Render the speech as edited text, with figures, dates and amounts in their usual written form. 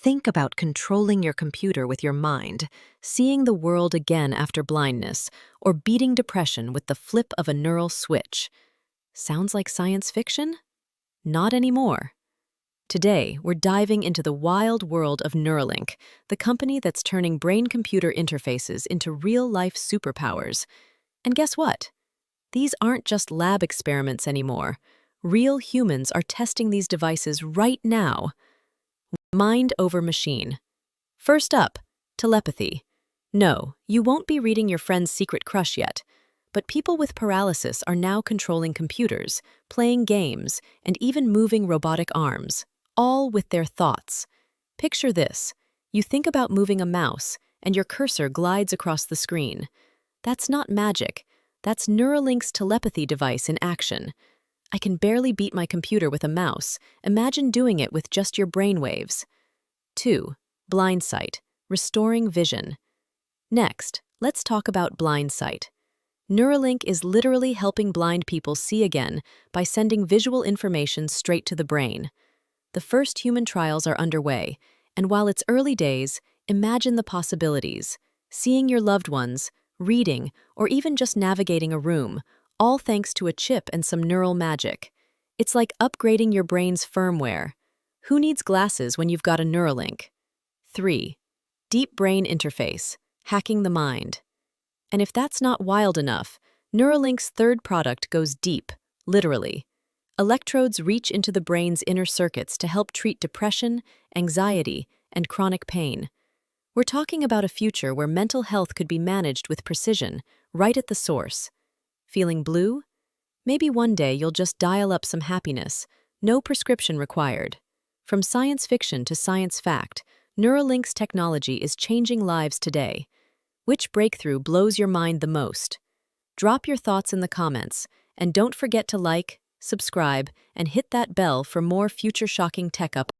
Think about controlling your computer with your mind, seeing the world again after blindness, or beating depression with the flip of a neural switch. Sounds like science fiction? Not anymore. Today, we're diving into the wild world of Neuralink, the company that's turning brain-computer interfaces into real-life superpowers. And guess what? These aren't just lab experiments anymore. Real humans are testing these devices right now. Mind over machine. First up, telepathy. No, you won't be reading your friend's secret crush yet, but people with paralysis are now controlling computers, playing games, and even moving robotic arms, all with their thoughts. Picture this. You think about moving a mouse, and your cursor glides across the screen. That's not magic. That's Neuralink's telepathy device in action. I can barely beat my computer with a mouse. Imagine doing it with just your brainwaves. 2. Blindsight, restoring vision. Next, let's talk about Blindsight. Neuralink is literally helping blind people see again by sending visual information straight to the brain. The first human trials are underway, and while it's early days, imagine the possibilities. Seeing your loved ones, reading, or even just navigating a room, all thanks to a chip and some neural magic. It's like upgrading your brain's firmware. Who needs glasses when you've got a Neuralink? 3. Deep brain interface, hacking the mind. And if that's not wild enough, Neuralink's third product goes deep, literally. Electrodes reach into the brain's inner circuits to help treat depression, anxiety, and chronic pain. We're talking about a future where mental health could be managed with precision, right at the source. Feeling blue? Maybe one day you'll just dial up some happiness, no prescription required. From science fiction to science fact, Neuralink's technology is changing lives today. Which breakthrough blows your mind the most? Drop your thoughts in the comments, and don't forget to like, subscribe, and hit that bell for more future shocking tech updates.